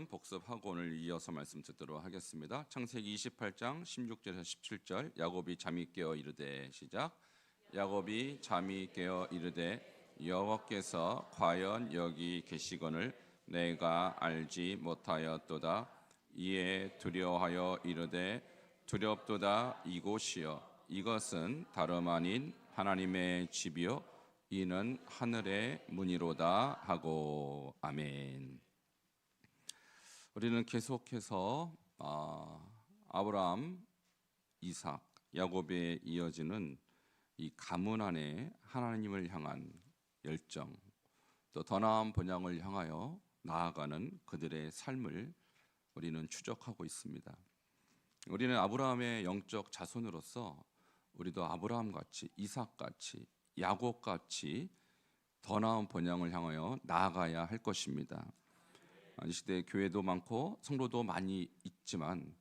복습하고 오늘 이어서 말씀 듣도록 하겠습니다. 창세기 28장 16절에서 17절. 야곱이 잠이 깨어 이르되 시작. 야곱이 잠이 깨어 이르되 여호와께서 과연 여기 계시거늘 내가 알지 못하였도다. 이에 두려워하여 이르되 두렵도다. 이곳이여 이것은 다름 아닌 하나님의 집이요 이는 하늘의 문이로다 하고. 아멘. 우리는 계속해서 아브라함, 이삭, 야곱에 이어지는 이 가문 안에 하나님을 향한 열정, 또 더 나은 본향을 향하여 나아가는 그들의 삶을 우리는 추적하고 있습니다. 우리는 아브라함의 영적 자손으로서 우리도 아브라함같이, 이삭같이, 야곱같이 더 나은 본향을 향하여 나아가야 할 것입니다. 이 시대에 교회도 많고 성도도 많이 있지만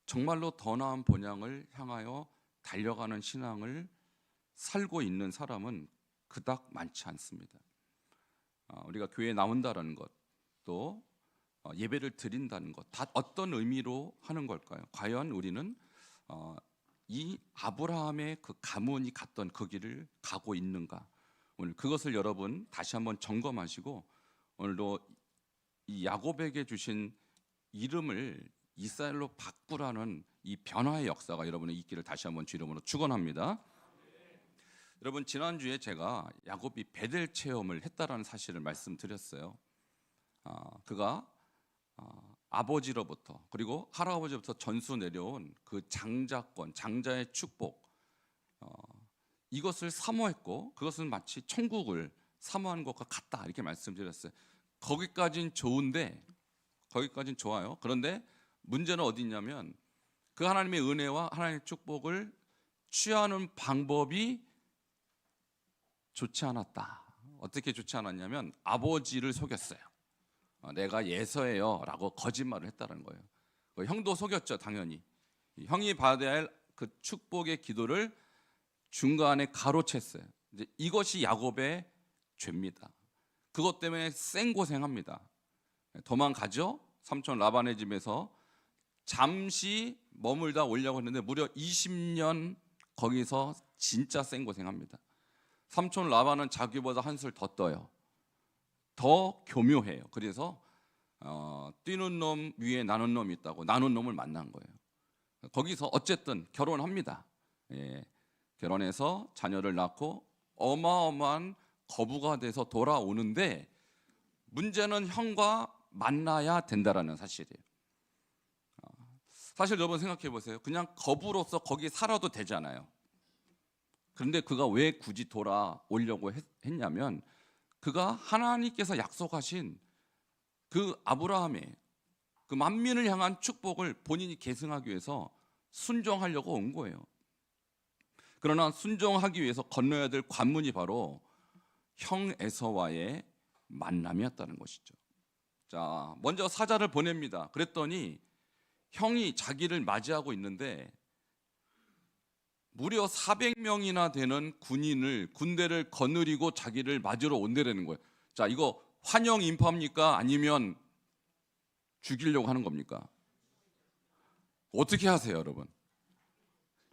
정말로 더 나은 본향을 향하여 달려가는 신앙을 살고 있는 사람은 그닥 많지 않습니다. 우리가 교회에 나온다는 것, 또 예배를 드린다는 것, 다 어떤 의미로 하는 걸까요? 과연 우리는 이 아브라함의 그 가문이 갔던 그 길을 가고 있는가? 오늘 그것을 여러분 다시 한번 점검하시고 오늘도 이 야곱에게 주신 이름을 이스라엘로 바꾸라는 이 변화의 역사가 여러분의 있기를 다시 한번 주름으로 축원합니다. 여러분, 지난주에 제가 야곱이 베델 체험을 했다라는 사실을 말씀드렸어요. 그가 아버지로부터 그리고 할아버지로부터 전수 내려온 그 장자권, 장자의 축복, 이것을 사모했고 그것은 마치 천국을 사모하는 것과 같다, 이렇게 말씀드렸어요. 거기까지는 좋은데, 거기까지는 좋아요. 그런데 문제는 어디 있냐면 그 하나님의 은혜와 하나님의 축복을 취하는 방법이 좋지 않았다. 어떻게 좋지 않았냐면 아버지를 속였어요. 내가 예서예요 라고 거짓말을 했다는 거예요. 형도 속였죠, 당연히. 형이 받아야 할 그 축복의 기도를 중간에 가로챘어요. 이제 이것이 야곱의 죄입니다. 그것 때문에 생고생합니다. 도망가죠. 삼촌 라반의 집에서 잠시 머물다 오려고 했는데 무려 20년 거기서 진짜 생고생합니다. 삼촌 라반은 자기보다 한술 더 떠요. 더 교묘해요. 그래서 뛰는 놈 위에 나눈 놈이 있다고 나눈 놈을 만난 거예요. 거기서 어쨌든 결혼합니다. 결혼해서 자녀를 낳고 어마어마한 거부가 돼서 돌아오는데 문제는 형과 만나야 된다라는 사실이에요. 사실 여러분 생각해 보세요. 그냥 거부로서 거기 살아도 되잖아요. 그런데 그가 왜 굳이 돌아오려고 했냐면 그가 하나님께서 약속하신 그 아브라함의 그 만민을 향한 축복을 본인이 계승하기 위해서 순종하려고 온 거예요. 그러나 순종하기 위해서 건너야 될 관문이 바로 형 에서와의 만남이었다는 것이죠. 자, 먼저 사자를 보냅니다. 그랬더니 형이 자기를 맞이하고 있는데 무려 400명이나 되는 군대를 거느리고 자기를 맞으러 온다는 거예요. 자, 이거 환영 인파입니까? 아니면 죽이려고 하는 겁니까? 어떻게 하세요, 여러분?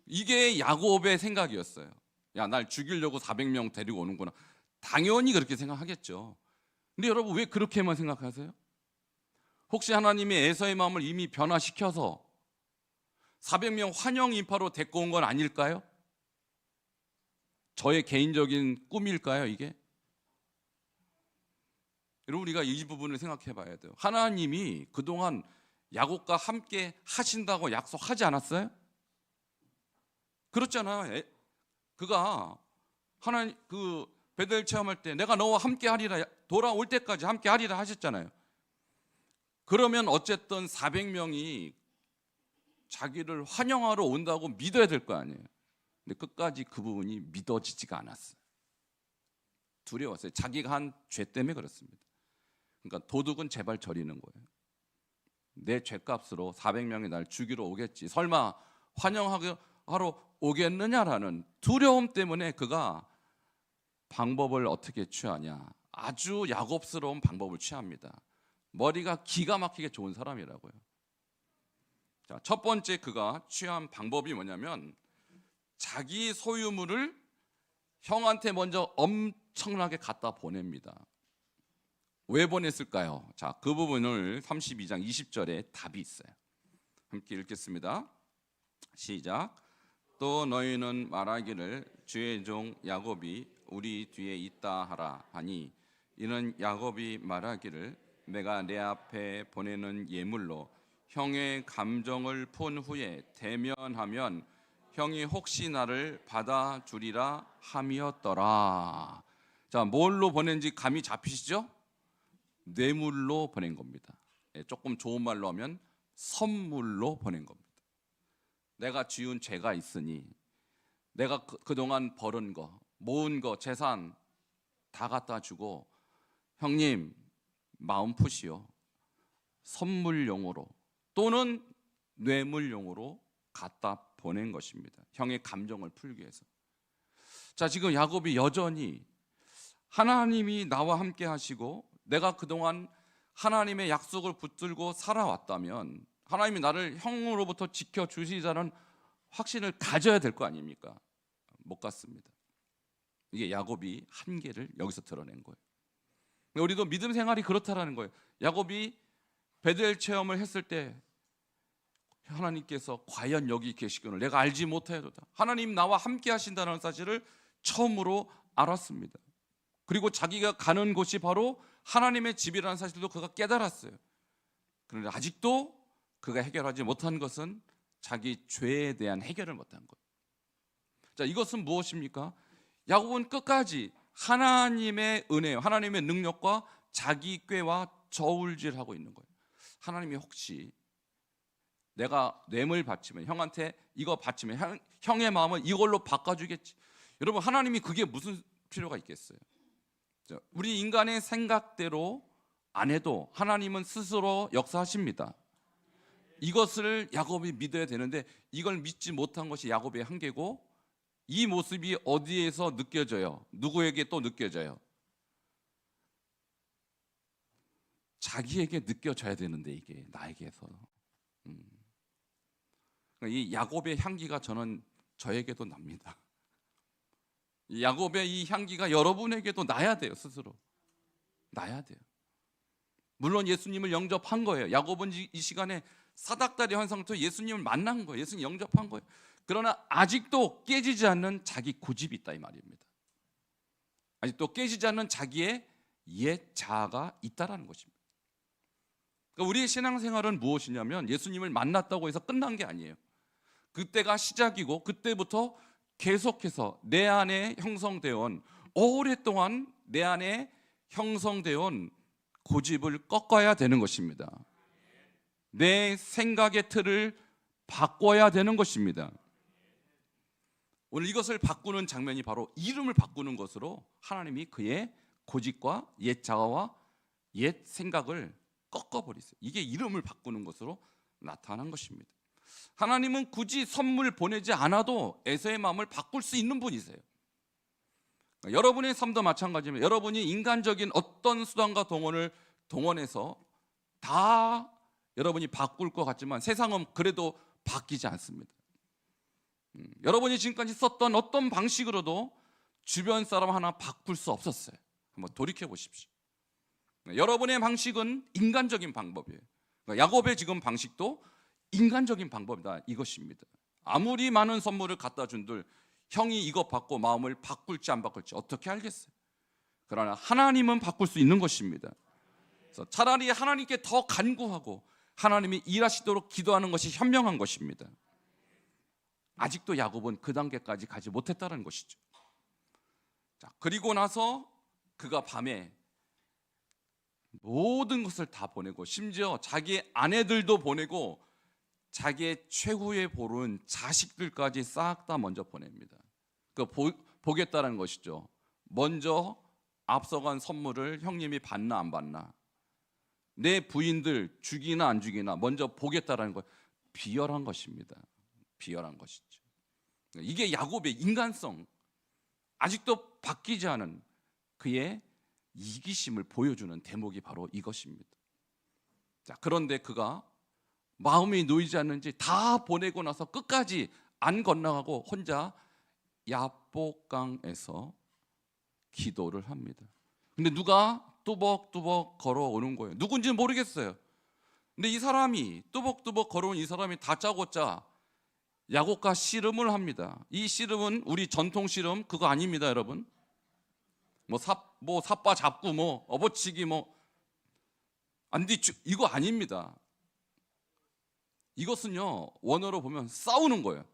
이게 야곱의 생각이었어요. 야, 날 죽이려고 400명 데리고 오는구나. 당연히 그렇게 생각하겠죠. 근데 여러분 왜 그렇게만 생각하세요? 혹시 하나님이 에서의 마음을 이미 변화시켜서 400명 환영 인파로 데리고 온 건 아닐까요? 저의 개인적인 꿈일까요, 이게? 여러분, 우리가 이 부분을 생각해 봐야 돼요. 하나님이 그동안 야곱과 함께 하신다고 약속하지 않았어요? 그렇잖아요. 그가 하나님 그 베델 체험할 때 내가 너와 함께 하리라, 돌아올 때까지 함께 하리라 하셨잖아요. 그러면 어쨌든 400명이 자기를 환영하러 온다고 믿어야 될 거 아니에요. 근데 끝까지 그 부분이 믿어지지가 않았어요. 두려웠어요. 자기가 한 죄 때문에 그렇습니다. 그러니까 도둑은 제발 저리는 거예요. 내 죄값으로 400명이 날 죽이러 오겠지, 설마 환영하러 오겠느냐라는 두려움 때문에 그가 방법을 어떻게 취하냐, 아주 야곱스러운 방법을 취합니다. 머리가 기가 막히게 좋은 사람이라고요. 자, 첫 번째 그가 취한 방법이 뭐냐면 자기 소유물을 형한테 먼저 엄청나게 갖다 보냅니다. 왜 보냈을까요? 자, 그 부분을 32장 20절에 답이 있어요. 함께 읽겠습니다. 시작. 또 너희는 말하기를 주의 종 야곱이 우리 뒤에 있다 하라 하니 이는 야곱이 말하기를 내가 내 앞에 보내는 예물로 형의 감정을 푼 후에 대면하면 형이 혹시 나를 받아주리라 함이었더라. 자, 뭘로 보낸지 감이 잡히시죠? 뇌물로 보낸 겁니다. 조금 좋은 말로 하면 선물로 보낸 겁니다. 내가 지은 죄가 있으니 내가 그동안 벌은 거, 모은 거, 재산 다 갖다 주고 형님 마음 푸시오. 선물용으로 또는 뇌물용으로 갖다 보낸 것입니다. 형의 감정을 풀기 위해서. 자, 지금 야곱이 여전히 하나님이 나와 함께 하시고 내가 그동안 하나님의 약속을 붙들고 살아왔다면 하나님이 나를 형으로부터 지켜주시자는 확신을 가져야 될 거 아닙니까? 못 갖습니다. 이게 야곱이 한계를 여기서 드러낸 거예요. 우리도 믿음 생활이 그렇다라는 거예요. 야곱이 베델 체험을 했을 때 하나님께서 과연 여기 계시기를 내가 알지 못하였도다. 하나님 나와 함께 하신다는 사실을 처음으로 알았습니다. 그리고 자기가 가는 곳이 바로 하나님의 집이라는 사실도 그가 깨달았어요. 그런데 아직도 그가 해결하지 못한 것은 자기 죄에 대한 해결을 못한 것. 자, 이것은 무엇입니까? 야곱은 끝까지 하나님의 은혜, 하나님의 능력과 자기 꾀와 저울질하고 있는 거예요. 하나님이 혹시 내가 뇌물 바치면 형한테 이거 바치면 형의 마음은 이걸로 바꿔주겠지. 여러분, 하나님이 그게 무슨 필요가 있겠어요? 우리 인간의 생각대로 안 해도 하나님은 스스로 역사하십니다. 이것을 야곱이 믿어야 되는데 이걸 믿지 못한 것이 야곱의 한계고, 이 모습이 어디에서 느껴져요? 누구에게 또 느껴져요? 자기에게 느껴져야 되는데 이게 나에게서. 이 야곱의 향기가 저에게도 납니다. 이 야곱의 이 향기가 여러분에게도 나야 돼요. 스스로 나야 돼요. 물론 예수님을 영접한 거예요. 야곱은 이 시간에 사닥다리 환상부터 예수님을 만난 거예요. 예수님 영접한 거예요. 그러나 아직도 깨지지 않는 자기 고집이 있다 이 말입니다. 아직도 깨지지 않는 자기의 옛 자아가 있다라는 것입니다. 그러니까 우리의 신앙생활은 무엇이냐면 예수님을 만났다고 해서 끝난 게 아니에요. 그때가 시작이고 그때부터 계속해서 내 안에 형성되어 온, 오랫동안 내 안에 형성되어 온 고집을 꺾어야 되는 것입니다. 내 생각의 틀을 바꿔야 되는 것입니다. 오늘 이것을 바꾸는 장면이 바로 이름을 바꾸는 것으로 하나님이 그의 고집과 옛 자아와 옛 생각을 꺾어버리세요. 이게 이름을 바꾸는 것으로 나타난 것입니다. 하나님은 굳이 선물 보내지 않아도 에서의 마음을 바꿀 수 있는 분이세요. 여러분의 삶도 마찬가지입니다. 여러분이 인간적인 어떤 수단과 동원을 동원해서 다 여러분이 바꿀 것 같지만 세상은 그래도 바뀌지 않습니다. 여러분이 지금까지 썼던 어떤 방식으로도 주변 사람 하나 바꿀 수 없었어요. 한번 돌이켜 보십시오. 여러분의 방식은 인간적인 방법이에요. 야곱의 지금 방식도 인간적인 방법이다 이것입니다. 아무리 많은 선물을 갖다 준들 형이 이거 받고 마음을 바꿀지 안 바꿀지 어떻게 알겠어요? 그러나 하나님은 바꿀 수 있는 것입니다. 그래서 차라리 하나님께 더 간구하고 하나님이 일하시도록 기도하는 것이 현명한 것입니다. 아직도 야곱은 그 단계까지 가지 못했다는 것이죠. 자, 그리고 나서 그가 밤에 모든 것을 다 보내고 심지어 자기 아내들도 보내고 자기의 최후의 보루인 자식들까지 싹 다 먼저 보냅니다. 보겠다는 것이죠. 먼저 앞서간 선물을 형님이 받나 안 받나, 내 부인들 죽이나 안 죽이나 먼저 보겠다라는 것, 비열한 것입니다. 비열한 것이죠. 이게 야곱의 인간성, 아직도 바뀌지 않은 그의 이기심을 보여주는 대목이 바로 이것입니다. 자, 그런데 그가 마음이 놓이지 않는지 다 보내고 나서 끝까지 안 건너가고 혼자 야복강에서 기도를 합니다. 근데 누가 뚜벅뚜벅 걸어오는 거예요. 누군지는 모르겠어요. 근데 이 사람이 뚜벅뚜벅 걸어온 이 사람이 다짜고짜 야곱과 씨름을 합니다. 이 씨름은 우리 전통 씨름 그거 아닙니다, 여러분. 뭐 삿바 잡고 뭐 업어치기 뭐 안뒤 이거 아닙니다. 이것은요, 원어로 보면 싸우는 거예요.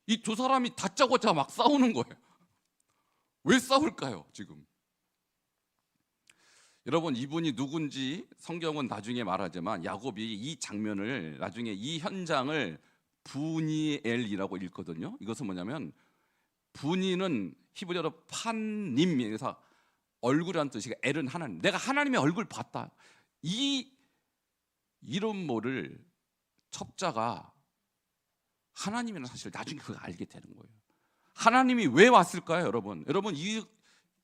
이 두 사람이 다짜고짜 막 싸우는 거예요. 왜 싸울까요, 지금? 여러분, 이분이 누군지 성경은 나중에 말하지만 야곱이 이 장면을, 나중에 이 현장을 부니엘이라고 읽거든요. 이것은 뭐냐면, 부니는 히브리어로 판님에서 얼굴이라는 뜻이고, 엘은 하나님, 내가 하나님의 얼굴 봤다. 이 이름 모를 첩자가 하나님이라는 사실을 나중에 그가 알게 되는 거예요. 하나님이 왜 왔을까요, 여러분? 여러분, 이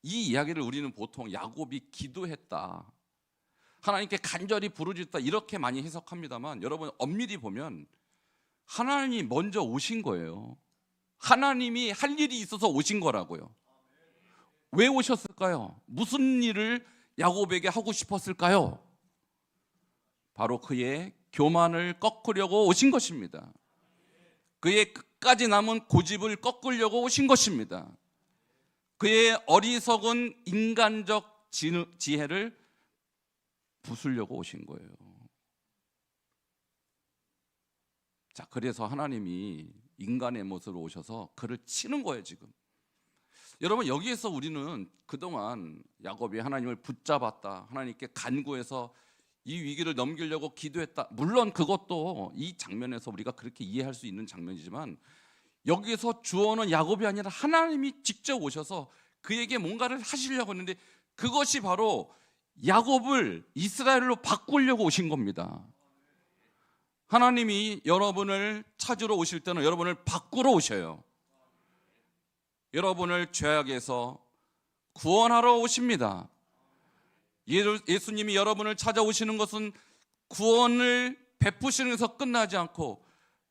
이야기를 우리는 보통 야곱이 기도했다, 하나님께 간절히 부르짖다 이렇게 많이 해석합니다만, 여러분 엄밀히 보면 하나님이 먼저 오신 거예요. 하나님이 할 일이 있어서 오신 거라고요. 왜 오셨을까요? 무슨 일을 야곱에게 하고 싶었을까요? 바로 그의 교만을 꺾으려고 오신 것입니다. 그의 끝까지 남은 고집을 꺾으려고 오신 것입니다. 그의 어리석은 인간적 지혜를 부수려고 오신 거예요. 자, 그래서 하나님이 인간의 모습으로 오셔서 그를 치는 거예요, 지금. 여러분, 여기에서 우리는 그동안 야곱이 하나님을 붙잡았다, 하나님께 간구해서 이 위기를 넘기려고 기도했다, 물론 그것도 이 장면에서 우리가 그렇게 이해할 수 있는 장면이지만, 여기서 주어는 야곱이 아니라 하나님이 직접 오셔서 그에게 뭔가를 하시려고 했는데, 그것이 바로 야곱을 이스라엘로 바꾸려고 오신 겁니다. 하나님이 여러분을 찾으러 오실 때는 여러분을 바꾸러 오셔요. 여러분을 죄악에서 구원하러 오십니다. 예수님이 여러분을 찾아오시는 것은 구원을 베푸시는 것에서 끝나지 않고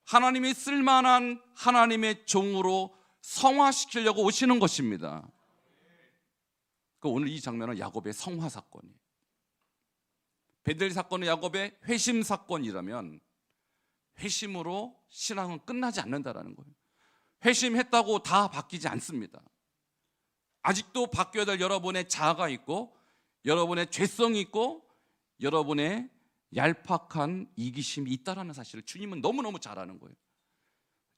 하나님이 쓸만한 하나님의 종으로 성화시키려고 오시는 것입니다. 오늘 이 장면은 야곱의 성화 사건이에요. 베델 사건은 야곱의 회심 사건이라면, 회심으로 신앙은 끝나지 않는다라는 거예요. 회심했다고 다 바뀌지 않습니다. 아직도 바뀌어야 될 여러분의 자아가 있고, 여러분의 죄성이 있고, 여러분의 얄팍한 이기심이 있다라는 사실을 주님은 너무너무 잘 아는 거예요.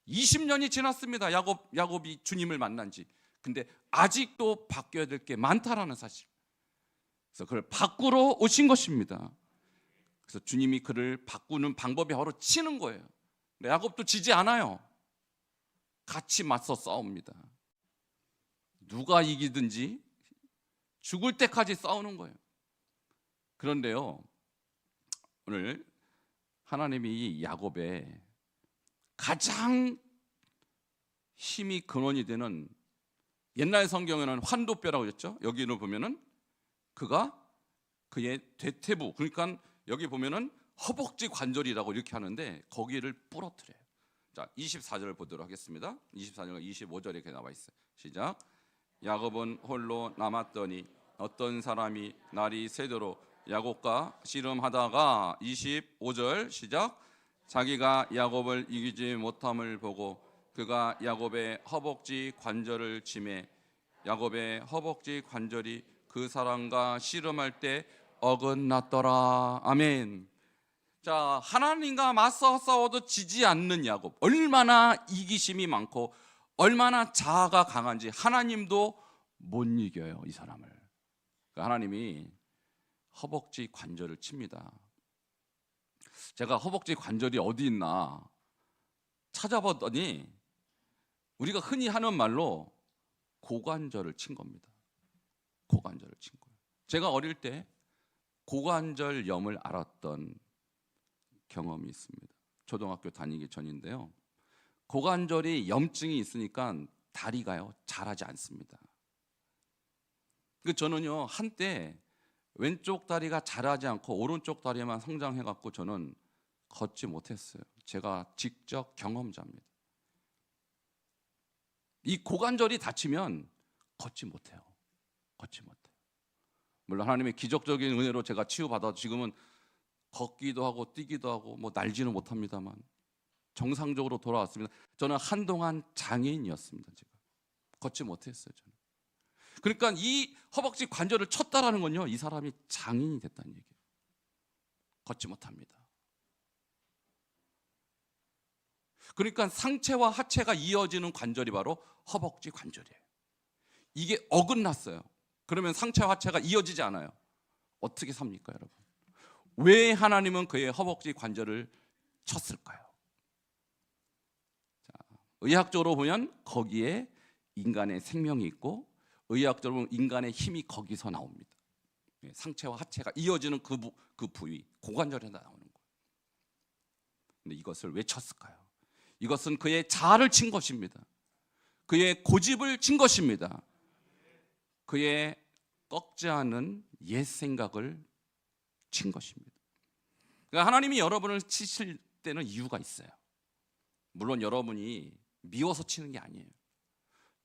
20년이 지났습니다, 야곱이 주님을 만난 지. 근데 아직도 바뀌어야 될 게 많다라는 사실. 그래서 그를 바꾸러 오신 것입니다. 그래서 주님이 그를 바꾸는 방법이 바로 치는 거예요. 근데 야곱도 지지 않아요. 같이 맞서 싸웁니다. 누가 이기든지 죽을 때까지 싸우는 거예요. 그런데요, 오늘 하나님이 이 야곱의 가장 힘이 근원이 되는, 옛날 성경에는 환도뼈라고 했죠. 여기를 보면은 그가 그의 대퇴부, 그러니까 여기 보면은 허벅지 관절이라고 이렇게 하는데 거기를 부러뜨려요. 자, 24절을 보도록 하겠습니다. 24절과 25절에 이렇게 나와 있어요. 시작. 야곱은 홀로 남았더니 어떤 사람이 날이 새도록 야곱과 씨름하다가, 25절 시작. 자기가 야곱을 이기지 못함을 보고 그가 야곱의 허벅지 관절을 치매 야곱의 허벅지 관절이 그 사람과 씨름할 때 어긋났더라. 아멘. 자, 하나님과 맞서 싸워도 지지 않는 야곱, 얼마나 이기심이 많고 얼마나 자아가 강한지 하나님도 못 이겨요, 이 사람을. 하나님이 허벅지 관절을 칩니다. 제가 허벅지 관절이 어디 있나 찾아봤더니 우리가 흔히 하는 말로 고관절을 친 겁니다. 고관절을 친 거예요. 제가 어릴 때 고관절염을 앓았던 경험이 있습니다. 초등학교 다니기 전인데요. 고관절이 염증이 있으니까 다리가요 자라지 않습니다. 저는요 한때 왼쪽 다리가 자라지 않고 오른쪽 다리만 성장해갖고 저는 걷지 못했어요. 제가 직접 경험자입니다. 이 고관절이 다치면 걷지 못해요. 걷지 못해요. 물론 하나님의 기적적인 은혜로 제가 치유받아서 지금은 걷기도 하고 뛰기도 하고 뭐 날지는 못합니다만 정상적으로 돌아왔습니다. 저는 한동안 장애인이었습니다. 제가 걷지 못했어요. 저는. 그러니까 이 허벅지 관절을 쳤다라는 건요, 이 사람이 장애인이 됐다는 얘기예요. 걷지 못합니다. 그러니까 상체와 하체가 이어지는 관절이 바로 허벅지 관절이에요. 이게 어긋났어요. 그러면 상체와 하체가 이어지지 않아요. 어떻게 삽니까, 여러분? 왜 하나님은 그의 허벅지 관절을 쳤을까요? 자, 의학적으로 보면 거기에 인간의 생명이 있고, 의학적으로 보면 인간의 힘이 거기서 나옵니다. 상체와 하체가 이어지는 그 부위, 고관절에서 나오는 거예요. 근데 이것을 왜 쳤을까요? 이것은 그의 자아를 친 것입니다. 그의 고집을 친 것입니다. 그의 꺾지 않은 옛 생각을 친 것입니다. 그러니까 하나님이 여러분을 치실 때는 이유가 있어요. 물론 여러분이 미워서 치는 게 아니에요.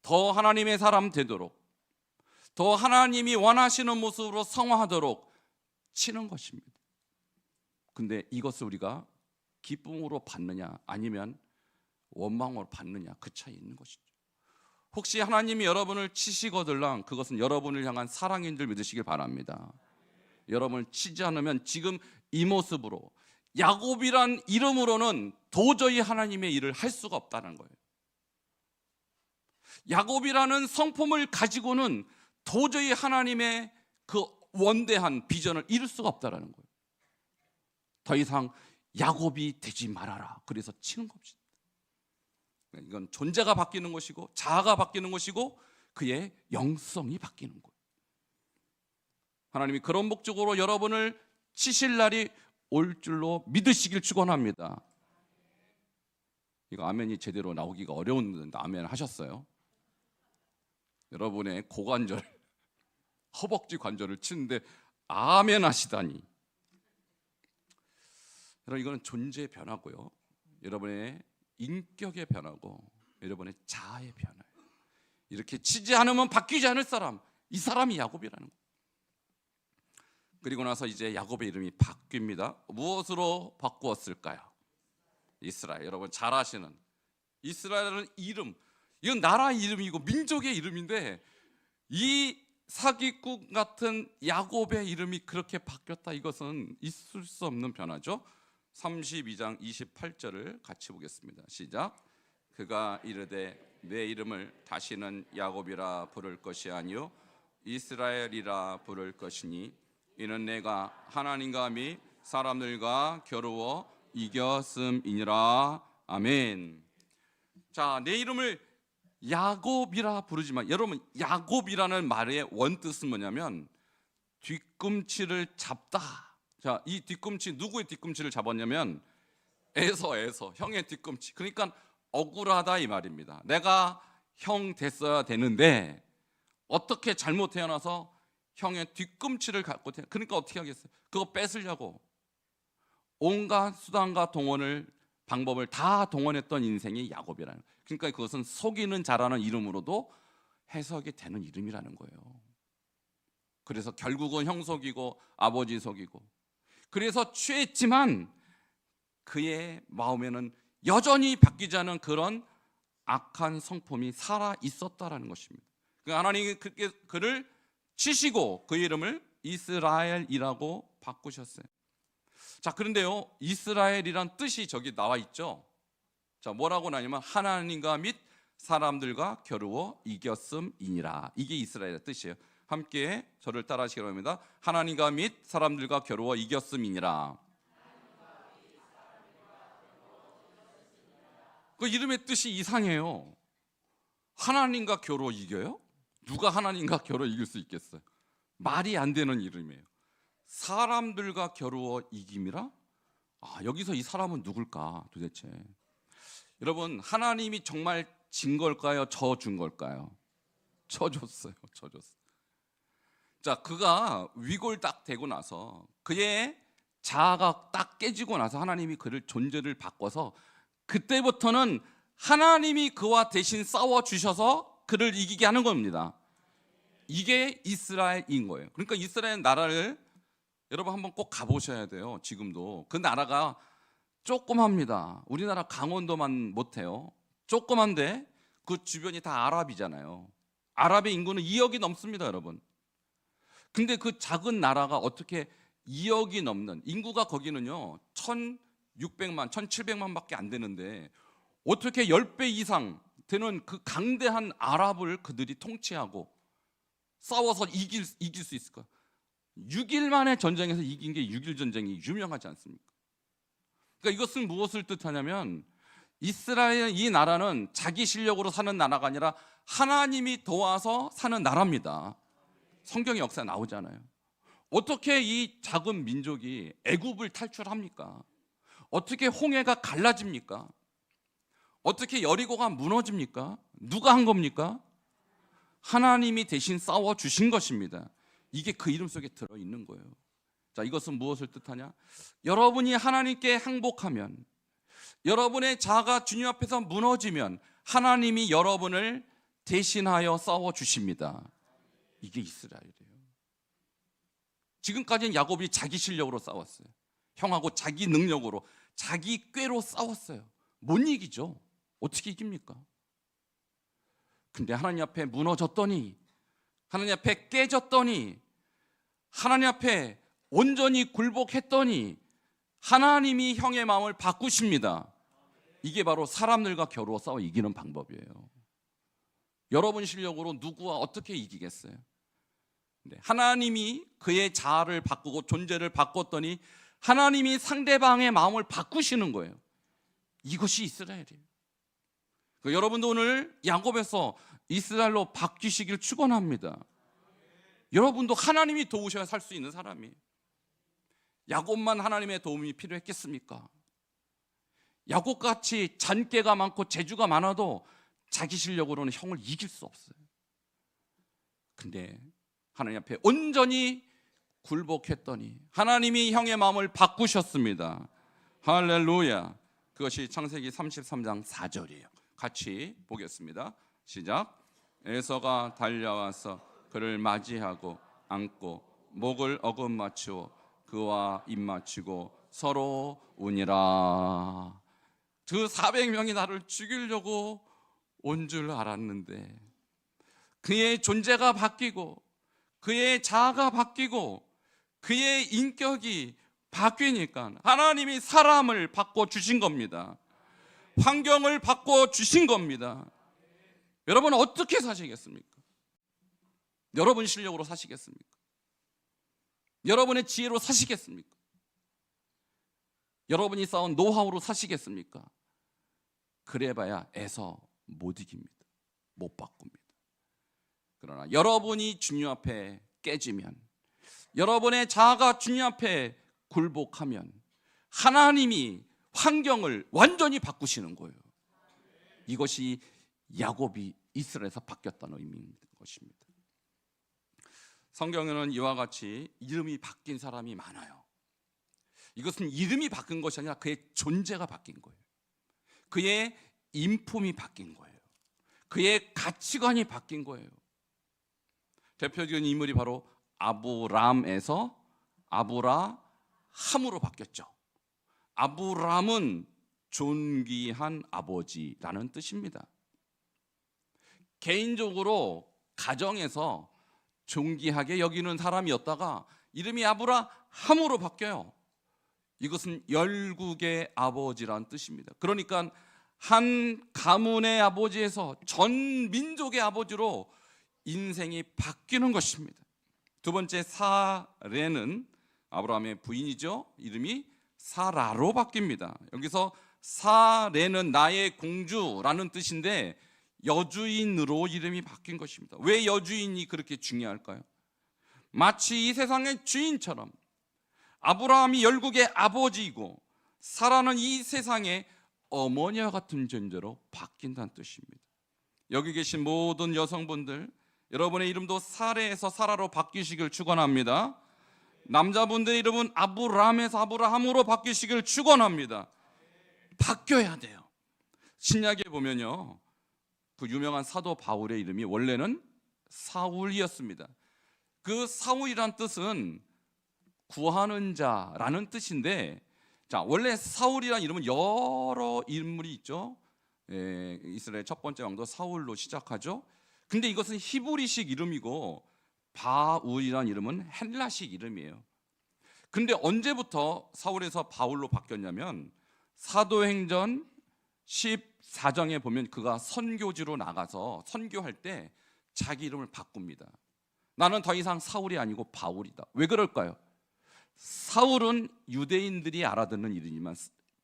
더 하나님의 사람 되도록, 더 하나님이 원하시는 모습으로 성화하도록 치는 것입니다. 근데 이것을 우리가 기쁨으로 받느냐 아니면 원망으로 받느냐, 그 차이 있는 것이죠. 혹시 하나님이 여러분을 치시거들랑 그것은 여러분을 향한 사랑인 줄 믿으시길 바랍니다. 여러분을 치지 않으면 지금 이 모습으로 야곱이란 이름으로는 도저히 하나님의 일을 할 수가 없다는 거예요. 야곱이라는 성품을 가지고는 도저히 하나님의 그 원대한 비전을 이룰 수가 없다는 거예요. 더 이상 야곱이 되지 말아라. 그래서 치는 겁니다. 이건 존재가 바뀌는 것이고 자아가 바뀌는 것이고 그의 영성이 바뀌는 거예요. 하나님이 그런 목적으로 여러분을 치실 날이 올 줄로 믿으시길 축원합니다. 이거 아멘이 제대로 나오기가 어려운데 아멘 하셨어요? 여러분의 고관절, 허벅지 관절을 치는데 아멘 하시다니. 여러분, 이거는 존재의 변화고요, 여러분의 인격의 변화고 여러분의 자아의 변화예요. 이렇게 치지 않으면 바뀌지 않을 사람, 이 사람이 야곱이라는 거예요. 그리고 나서 이제 야곱의 이름이 바뀝니다. 무엇으로 바꾸었을까요? 이스라엘. 여러분 잘 아시는 이스라엘은 이름, 이건 나라 이름이고 민족의 이름인데 이 사기꾼 같은 야곱의 이름이 그렇게 바뀌었다, 이것은 있을 수 없는 변화죠. 32장 28절을 같이 보겠습니다. 시작. 그가 이르되 내 이름을 다시는 야곱이라 부를 것이 아니요 이스라엘이라 부를 것이니 이는 내가 하나님과 및 사람들과 겨루어 이겼음이니라. 아멘. 자, 내 이름을 야곱이라 부르지만, 여러분 야곱이라는 말의 원뜻은 뭐냐면 뒤꿈치를 잡다. 자, 이 뒤꿈치, 누구의 뒤꿈치를 잡았냐면 에서 형의 뒤꿈치. 그러니까 억울하다 이 말입니다. 내가 형 됐어야 되는데 어떻게 잘못 태어나서 형의 뒤꿈치를 갖고 그러니까 어떻게 하겠어요? 그거 뺏으려고 온갖 수단과 방법을 다 동원했던 인생이 야곱이라는 거예요. 그러니까 그것은 속이는 자라는 이름으로도 해석이 되는 이름이라는 거예요. 그래서 결국은 형 속이고 아버지 속이고, 그래서 취했지만 그의 마음에는 여전히 바뀌지 않은 그런 악한 성품이 살아 있었다라는 것입니다. 하나님이 그를 치시고 그 이름을 이스라엘이라고 바꾸셨어요. 자, 그런데요, 이스라엘이란 뜻이 저기 나와 있죠. 자, 뭐라고 나냐면 하나님과 및 사람들과 겨루어 이겼음이니라. 이게 이스라엘의 뜻이에요. 함께 저를 따라하시기 바랍니다. 하나님과 및 사람들과 겨루어 이겼음이니라. 그 이름의 뜻이 이상해요. 하나님과 겨루어 이겨요? 누가 하나님과 겨루어 이길 수 있겠어요? 말이 안 되는 이름이에요. 사람들과 겨루어 이김이라? 여기서 이 사람은 누굴까 도대체? 여러분, 하나님이 정말 진 걸까요? 져준 걸까요? 져줬어요. 자, 그가 위골 딱 되고 나서 그의 자아가 딱 깨지고 나서 하나님이 그를 존재를 바꿔서 그때부터는 하나님이 그와 대신 싸워 주셔서 그를 이기게 하는 겁니다. 이게 이스라엘인 거예요. 그러니까 이스라엘 나라를 여러분 한번 꼭 가보셔야 돼요. 지금도 그 나라가 조그맣니다. 우리나라 강원도만 못해요. 조그만데 그 주변이 다 아랍이잖아요. 아랍의 인구는 2억이 넘습니다, 여러분. 근데 그 작은 나라가 어떻게 2억이 넘는, 인구가 거기는요 1600만, 1700만밖에 안 되는데 어떻게 10배 이상 되는 그 강대한 아랍을 그들이 통치하고 싸워서 이길 수 있을까? 6일 만에 전쟁에서 이긴 게 6.1 전쟁이 유명하지 않습니까? 그러니까 이것은 무엇을 뜻하냐면 이스라엘 이 나라는 자기 실력으로 사는 나라가 아니라 하나님이 도와서 사는 나라입니다. 성경의 역사에 나오잖아요. 어떻게 이 작은 민족이 애굽을 탈출합니까? 어떻게 홍해가 갈라집니까? 어떻게 여리고가 무너집니까? 누가 한 겁니까? 하나님이 대신 싸워 주신 것입니다. 이게 그 이름 속에 들어있는 거예요. 자, 이것은 무엇을 뜻하냐? 여러분이 하나님께 항복하면, 여러분의 자아가 주님 앞에서 무너지면 하나님이 여러분을 대신하여 싸워 주십니다. 이게 이스라엘이에요. 지금까지는 야곱이 자기 실력으로 싸웠어요. 형하고 자기 능력으로, 자기 꾀로 싸웠어요. 못 이기죠. 어떻게 이깁니까? 근데 하나님 앞에 무너졌더니, 하나님 앞에 깨졌더니, 하나님 앞에 온전히 굴복했더니 하나님이 형의 마음을 바꾸십니다. 이게 바로 사람들과 겨루어 싸워 이기는 방법이에요. 여러분 실력으로 누구와 어떻게 이기겠어요? 하나님이 그의 자아를 바꾸고 존재를 바꿨더니 하나님이 상대방의 마음을 바꾸시는 거예요. 이것이 이스라엘이에요. 여러분도 오늘 야곱에서 이스라엘로 바뀌시길 축원합니다. 여러분도 하나님이 도우셔야 살 수 있는 사람이에요. 야곱만 하나님의 도움이 필요했겠습니까? 야곱같이 잔꾀가 많고 재주가 많아도 자기 실력으로는 형을 이길 수 없어요. 근데 하나님 앞에 온전히 굴복했더니 하나님이 형의 마음을 바꾸셨습니다. 할렐루야. 그것이 창세기 33장 4절이에요. 같이 보겠습니다. 시작. 에서가 달려와서 그를 맞이하고 안고 목을 어긋맞추어 그와 입맞추고 서로 우니라. 그 400명이 나를 죽이려고 온 줄 알았는데 그의 존재가 바뀌고 그의 자아가 바뀌고 그의 인격이 바뀌니까 하나님이 사람을 바꿔주신 겁니다. 환경을 바꿔주신 겁니다. 여러분 어떻게 사시겠습니까? 여러분 실력으로 사시겠습니까? 여러분의 지혜로 사시겠습니까? 여러분이 쌓은 노하우로 사시겠습니까? 그래봐야 애서 못 이깁니다. 못 바꿉니다. 그러나 여러분이 주님 앞에 깨지면, 여러분의 자아가 주님 앞에 굴복하면 하나님이 환경을 완전히 바꾸시는 거예요. 이것이 야곱이 이스라엘에서 바뀌었다는 의미인 것입니다. 성경에는 이와 같이 이름이 바뀐 사람이 많아요. 이것은 이름이 바뀐 것이 아니라 그의 존재가 바뀐 거예요. 그의 인품이 바뀐 거예요. 그의 가치관이 바뀐 거예요. 대표적인 인물이 바로 아브람에서 아브라함으로 바뀌었죠. 아브람은 존귀한 아버지라는 뜻입니다. 개인적으로 가정에서 존귀하게 여기는 사람이었다가 이름이 아브라함으로 바뀌어요. 이것은 열국의 아버지란 뜻입니다. 그러니까 한 가문의 아버지에서 전 민족의 아버지로 인생이 바뀌는 것입니다. 두 번째 사레는 아브라함의 부인이죠. 이름이 사라로 바뀝니다. 여기서 사레는 나의 공주라는 뜻인데 여주인으로 이름이 바뀐 것입니다. 왜 여주인이 그렇게 중요할까요? 마치 이 세상의 주인처럼 아브라함이 열국의 아버지이고 사라는 이 세상의 어머니와 같은 존재로 바뀐다는 뜻입니다. 여기 계신 모든 여성분들, 여러분의 이름도 사레에서 사라로 바뀌시길 축원합니다. 남자분들의 이름은 아브람에서 아브라함으로 바뀌시길 축원합니다. 바뀌어야 돼요. 신약에 보면요, 그 유명한 사도 바울의 이름이 원래는 사울이었습니다. 그 사울이란 뜻은 구하는 자라는 뜻인데, 자, 원래 사울이란 이름은 여러 인물이 있죠. 이스라엘 첫 번째 왕도 사울로 시작하죠. 근데 이것은 히브리식 이름이고 바울이란 이름은 헬라식 이름이에요. 근데 언제부터 사울에서 바울로 바뀌었냐면 사도행전 14장에 보면 그가 선교지로 나가서 선교할 때 자기 이름을 바꿉니다. 나는 더 이상 사울이 아니고 바울이다. 왜 그럴까요? 사울은 유대인들이 알아듣는 이름이지만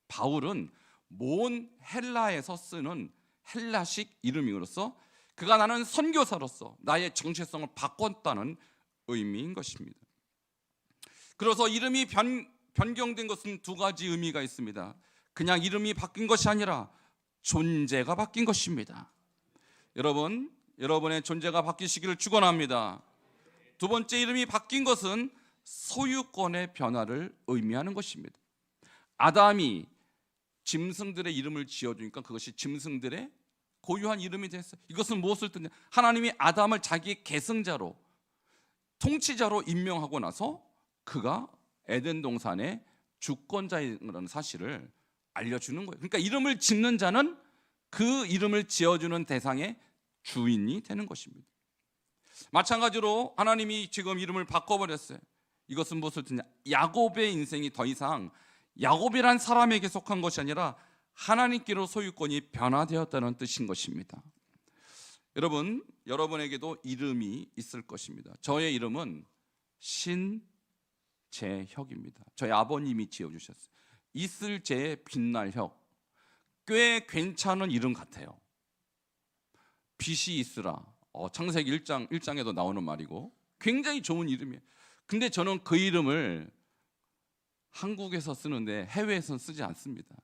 바울은 모은 헬라에서 쓰는 헬라식 이름으로서 그가 나는 선교사로서 나의 정체성을 바꿨다는 의미인 것입니다. 그래서 이름이 변경된 것은 두 가지 의미가 있습니다. 그냥 이름이 바뀐 것이 아니라 존재가 바뀐 것입니다. 여러분의 존재가 바뀌시기를 축원합니다. 두 번째, 이름이 바뀐 것은 소유권의 변화를 의미하는 것입니다. 아담이 짐승들의 이름을 지어주니까 그것이 짐승들의 고유한 이름이 됐어요. 이것은 무엇을 뜻냐? 하나님이 아담을 자기 계승자로, 통치자로 임명하고 나서 그가 에덴 동산의 주권자라는 사실을 알려주는 거예요. 그러니까 이름을 짓는 자는 그 이름을 지어주는 대상의 주인이 되는 것입니다. 마찬가지로 하나님이 지금 이름을 바꿔버렸어요. 이것은 무엇을 뜻냐? 야곱의 인생이 더 이상 야곱이란 사람에게 속한 것이 아니라 하나님께로 소유권이 변화되었다는 뜻인 것입니다. 여러분에게도 이름이 있을 것입니다. 저의 이름은 신재혁입니다. 저희 아버님이 지어주셨어요. 있을 재의 빛날 혁. 꽤 괜찮은 이름 같아요. 빛이 있으라. 창세기 1장에도 나오는 말이고 굉장히 좋은 이름이에요. 근데 저는 그 이름을 한국에서 쓰는데 해외에서는 쓰지 않습니다.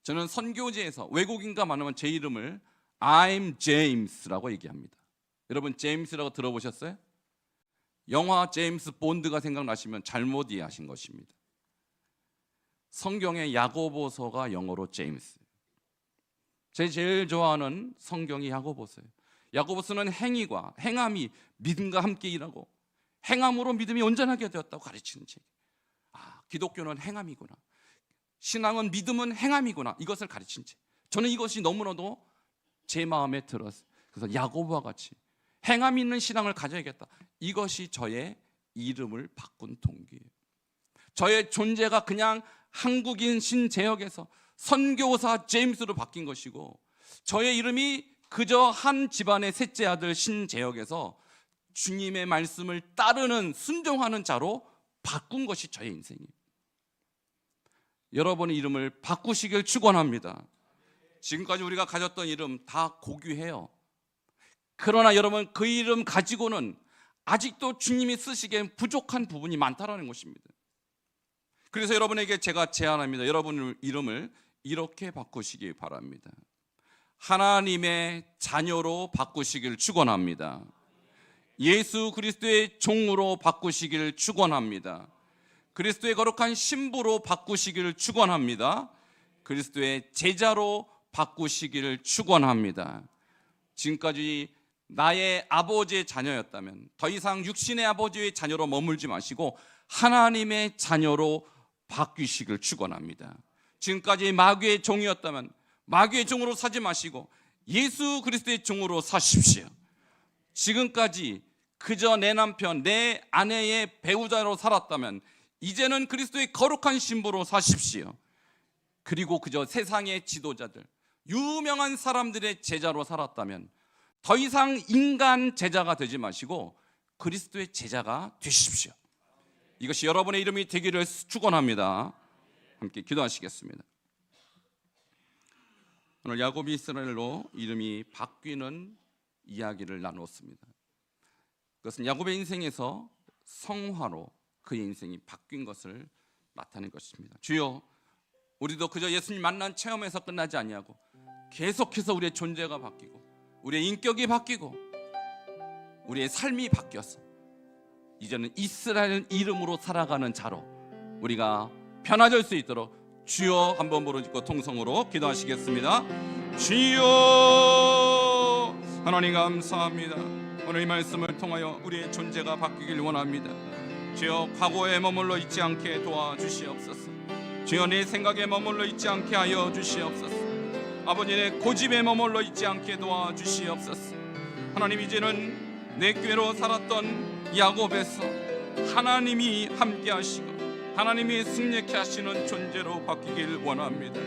저는 선교지에서 외국인과 만나면 제 이름을 I'm James라고 얘기합니다. 여러분, 제임스라고 들어보셨어요? 영화 제임스 본드가 생각나시면 잘못 이해하신 것입니다. 성경의 야고보서가 영어로 제임스. 제일 좋아하는 성경이 야고보서예요. 야고보서는 행함이 믿음과 함께 일하고 행함으로 믿음이 온전하게 되었다고 가르치는 책. 기독교는 행함이구나. 신앙은 믿음은 행함이구나. 이것을 가르친 책. 저는 이것이 너무나도 제 마음에 들었어요. 그래서 야고보와 같이 행함 있는 신앙을 가져야겠다. 이것이 저의 이름을 바꾼 동기예요. 저의 존재가 그냥 한국인 신재혁에서 선교사 제임스로 바뀐 것이고, 저의 이름이 그저 한 집안의 셋째 아들 신재혁에서 주님의 말씀을 따르는 순종하는 자로 바꾼 것이 저의 인생이에요. 여러분의 이름을 바꾸시길 축원합니다. 지금까지 우리가 가졌던 이름 다 고귀해요. 그러나 여러분, 그 이름 가지고는 아직도 주님이 쓰시기엔 부족한 부분이 많다라는 것입니다. 그래서 여러분에게 제가 제안합니다. 여러분의 이름을 이렇게 바꾸시기 바랍니다. 하나님의 자녀로 바꾸시길 축원합니다. 예수 그리스도의 종으로 바꾸시길 축원합니다. 그리스도의 거룩한 신부로 바꾸시기를 축원합니다. 그리스도의 제자로 바꾸시기를 축원합니다. 지금까지 나의 아버지의 자녀였다면 더 이상 육신의 아버지의 자녀로 머물지 마시고 하나님의 자녀로 바뀌시길 축원합니다. 지금까지 마귀의 종이었다면 마귀의 종으로 사지 마시고 예수 그리스도의 종으로 사십시오. 지금까지 그저 내 남편, 내 아내의 배우자로 살았다면 이제는 그리스도의 거룩한 신부로 사십시오. 그리고 그저 세상의 지도자들, 유명한 사람들의 제자로 살았다면 더 이상 인간 제자가 되지 마시고 그리스도의 제자가 되십시오. 이것이 여러분의 이름이 되기를 축원합니다. 함께 기도하시겠습니다. 오늘 야곱이 이스라엘로 이름이 바뀌는 이야기를 나누었습니다. 그것은 야곱의 인생에서 성화로 그의 인생이 바뀐 것을 나타낸 것입니다. 주여, 우리도 그저 예수님 만난 체험에서 끝나지 아니하고 계속해서 우리의 존재가 바뀌고 우리의 인격이 바뀌고 우리의 삶이 바뀌어서 이제는 이스라엘 이름으로 살아가는 자로 우리가 변화될 수 있도록 주여 한번 부르짖고 통성으로 기도하시겠습니다. 주여, 하나님 감사합니다. 오늘 이 말씀을 통하여 우리의 존재가 바뀌길 원합니다. 주여, 과거에 머물러 있지 않게 도와주시옵소서. 주여, 내 생각에 머물러 있지 않게 하여 주시옵소서. 아버지의 고집에 머물러 있지 않게 도와주시옵소서. 하나님, 이제는 내 꾀로 살았던 야곱에서 하나님이 함께 하시고 하나님이 승리케 하시는 존재로 바뀌길 원합니다.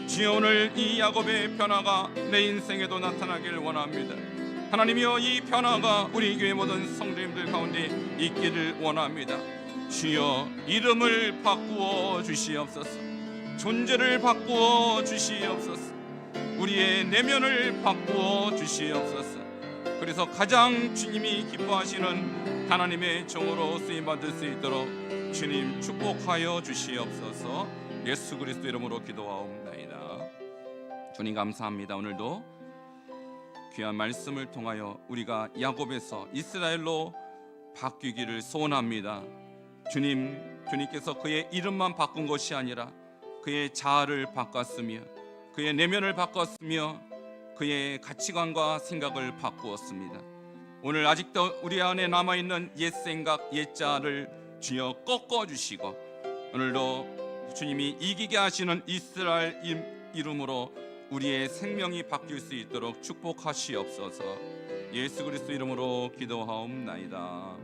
주여, 오늘 이 야곱의 변화가 내 인생에도 나타나길 원합니다. 하나님이여, 이 변화가 우리 교회 모든 성도님들 가운데 있기를 원합니다. 주여, 이름을 바꾸어 주시옵소서. 존재를 바꾸어 주시옵소서. 우리의 내면을 바꾸어 주시옵소서. 그래서 가장 주님이 기뻐하시는 하나님의 종으로 쓰임받을 수 있도록 주님 축복하여 주시옵소서. 예수 그리스도 이름으로 기도하옵나이다. 주님 감사합니다. 오늘도 귀한 말씀을 통하여 우리가 야곱에서 이스라엘로 바뀌기를 소원합니다. 주님께서 그의 이름만 바꾼 것이 아니라 그의 자아를 바꿨으며 그의 내면을 바꿨으며 그의 가치관과 생각을 바꾸었습니다. 오늘 아직도 우리 안에 남아있는 옛 생각, 옛 자아를 주여 꺾어주시고 오늘도 주님이 이기게 하시는 이스라엘 이름으로 우리의 생명이 바뀔 수 있도록 축복하시옵소서. 예수 그리스도 이름으로 기도하옵나이다.